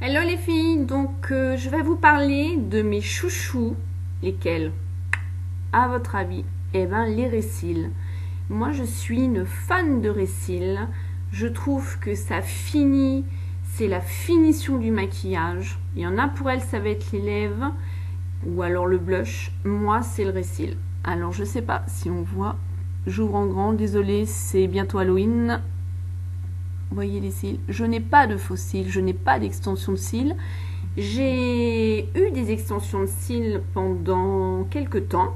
Hello les filles, donc je vais vous parler de mes chouchous, lesquels, à votre avis? Eh ben les Récils. Moi je suis une fan de Récils, je trouve que ça finit, c'est la finition du maquillage. Il y en a pour elles ça va être les lèvres, ou alors le blush, moi c'est le Récil. Alors je sais pas si on voit, j'ouvre en grand, désolé c'est bientôt Halloween. Voyez les cils, je n'ai pas de faux cils, je n'ai pas d'extension de cils. J'ai eu des extensions de cils pendant quelques temps.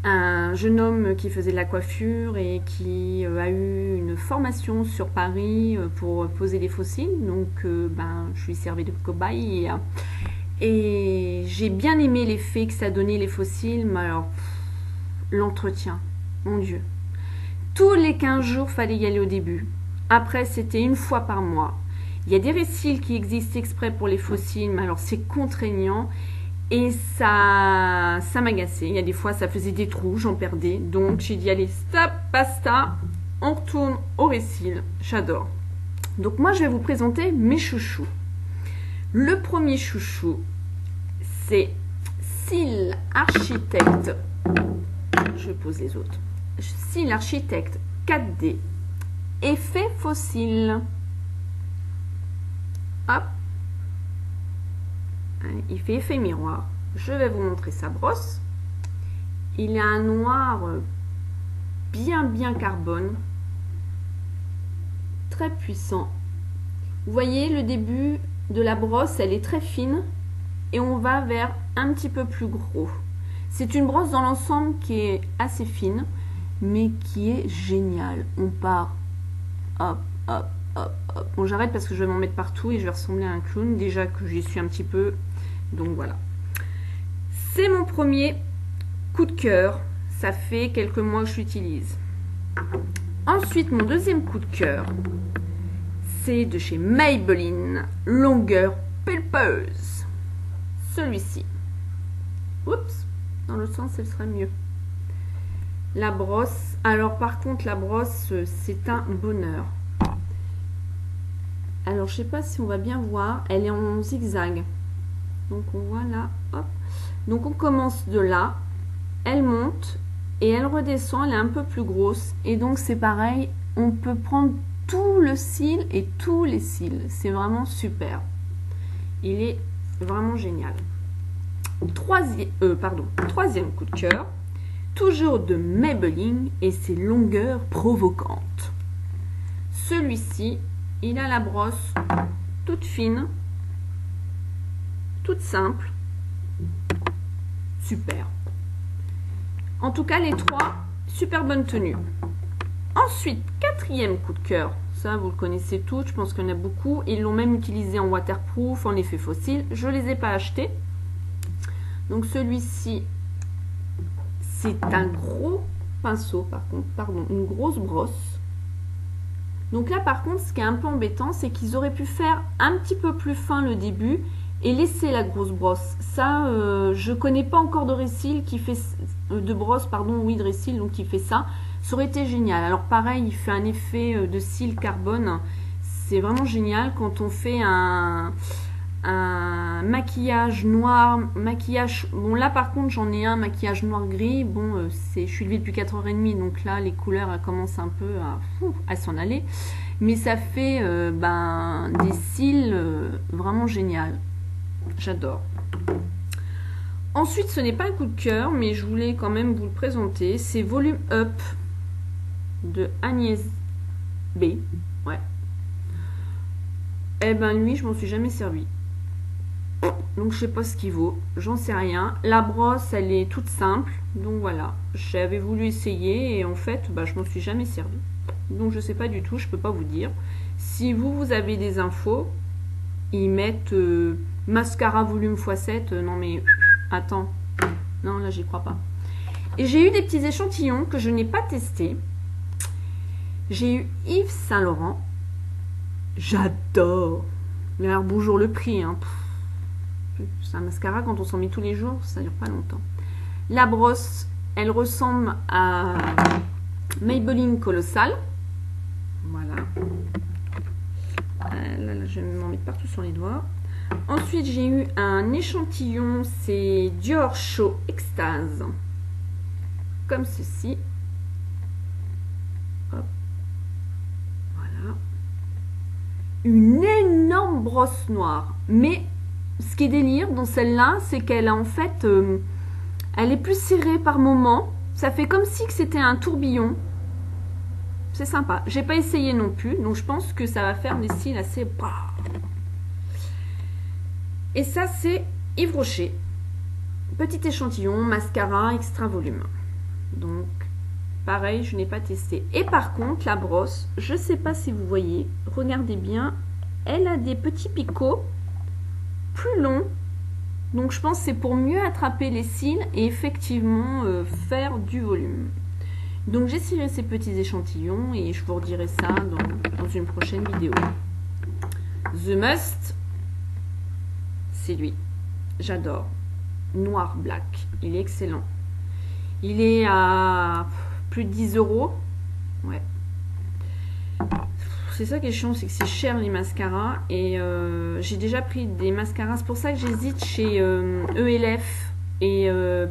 Un jeune homme qui faisait de la coiffure et qui a eu une formation sur Paris pour poser des faux cils. Donc je lui servais de cobaye et j'ai bien aimé l'effet que ça donnait les faux cils. Mais alors, l'entretien, mon Dieu. Tous les 15 jours, fallait y aller au début. Après, c'était une fois par mois. Il y a des Récils qui existent exprès pour les faux cils, mais alors c'est contraignant et ça m'agaçait. Il y a des fois, ça faisait des trous, j'en perdais. Donc, j'ai dit, allez, stop, basta, on retourne au Récils. J'adore. Donc, moi, je vais vous présenter mes chouchous. Le premier chouchou, c'est Cils Architect. Je pose les autres. Cils Architect 4D. Effet fossile. Hop. Il fait effet miroir. Je vais vous montrer sa brosse. Il a un noir bien carbone. Très puissant. Vous voyez le début de la brosse, elle est très fine. Et on va vers un petit peu plus gros. C'est une brosse dans l'ensemble qui est assez fine, mais qui est géniale. On part. Hop, hop, hop, hop. Bon, j'arrête parce que je vais m'en mettre partout et je vais ressembler à un clown. Déjà que j'y suis un petit peu. Donc voilà. C'est mon premier coup de cœur. Ça fait quelques mois que je l'utilise. Ensuite, mon deuxième coup de cœur, c'est de chez Maybelline. Longueur pulpeuse. Celui-ci. Oups. Dans l'autre sens, elle serait mieux. La brosse, alors par contre la brosse c'est un bonheur. Alors je sais pas si on va bien voir, elle est en zigzag. Donc on voit là, hop. Donc on commence de là, elle monte et elle redescend, elle est un peu plus grosse. Et donc c'est pareil, on peut prendre tout le cil et tous les cils. C'est vraiment super. Il est vraiment génial. Troisième coup de cœur. Toujours de Maybelline et ses longueurs provocantes. Celui-ci, il a la brosse toute fine, toute simple, super. En tout cas, les trois, super bonne tenue. Ensuite, quatrième coup de cœur, ça vous le connaissez tous, je pense qu'il y en a beaucoup. Ils l'ont même utilisé en waterproof, en effet fossile. Je ne les ai pas achetés. Donc celui-ci, c'est un gros pinceau, par contre, pardon, une grosse brosse. Donc là, par contre, ce qui est un peu embêtant, c'est qu'ils auraient pu faire un petit peu plus fin le début et laisser la grosse brosse. Ça, je connais pas encore de Récils qui fait de brosse, pardon, oui, de Récils, donc qui fait ça. Ça aurait été génial. Alors pareil, il fait un effet de cils carbone. C'est vraiment génial quand on fait un maquillage noir, bon là par contre j'en ai un maquillage noir gris, bon je suis levée depuis 4h30 donc là les couleurs elles commencent un peu à s'en aller, mais ça fait des cils vraiment génial, j'adore. Ensuite ce n'est pas un coup de cœur mais je voulais quand même vous le présenter, c'est Volume Up de Agnès B. Ouais. Et ben lui je m'en suis jamais servi. Donc je sais pas ce qu'il vaut, j'en sais rien. La brosse elle est toute simple, donc voilà. J'avais voulu essayer et en fait je m'en suis jamais servi. Donc je sais pas du tout, je peux pas vous dire. Si vous avez des infos, ils mettent mascara volume x7, non mais attends, non là j'y crois pas. Et j'ai eu des petits échantillons que je n'ai pas testés. J'ai eu Yves Saint Laurent, j'adore. Mais alors bonjour le prix, hein. C'est un mascara, quand on s'en met tous les jours, ça dure pas longtemps. La brosse, elle ressemble à Maybelline Colossal. Voilà. Là, je vais m'en mettre partout sur les doigts. Ensuite, j'ai eu un échantillon, c'est Dior Show Extase. Comme ceci. Hop. Voilà. Une énorme brosse noire. Mais ce qui est délire dans celle-là, c'est qu'elle a en fait... elle est plus serrée par moment. Ça fait comme si c'était un tourbillon. C'est sympa. J'ai pas essayé non plus. Donc je pense que ça va faire des cils assez... Et ça, c'est Yves Rocher. Petit échantillon, mascara, extra volume. Donc, pareil, je n'ai pas testé. Et par contre, la brosse, je ne sais pas si vous voyez, regardez bien, elle a des petits picots plus longs. Donc, je pense que c'est pour mieux attraper les cils et effectivement faire du volume. Donc, j'essaierai ces petits échantillons et je vous redirai ça dans une prochaine vidéo. The Must, c'est lui. J'adore. Noir black. Il est excellent. Il est à plus de 10 €. Ouais. C'est ça qui est chiant, c'est que c'est cher les mascaras. Et j'ai déjà pris des mascaras. C'est pour ça que j'hésite chez ELF et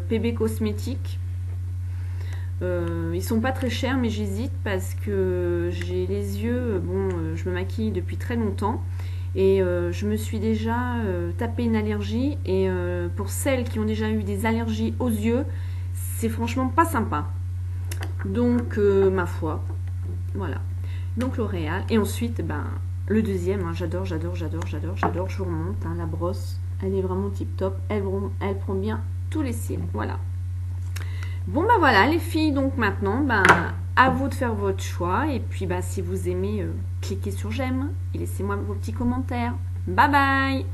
PB Cosmétiques. Ils sont pas très chers, mais j'hésite parce que j'ai les yeux... Bon, je me maquille depuis très longtemps. Et je me suis déjà tapé une allergie. Et pour celles qui ont déjà eu des allergies aux yeux, c'est franchement pas sympa. Donc, ma foi, voilà. Donc, L'Oréal. Et ensuite, ben, le deuxième, hein, j'adore. Je vous remonte, hein, la brosse. Elle est vraiment tip top. Elle prend bien tous les cils. Voilà. Bon, ben voilà, les filles. Donc, maintenant, ben... à vous de faire votre choix. Et puis, bah, si vous aimez, cliquez sur j'aime et laissez-moi vos petits commentaires. Bye bye!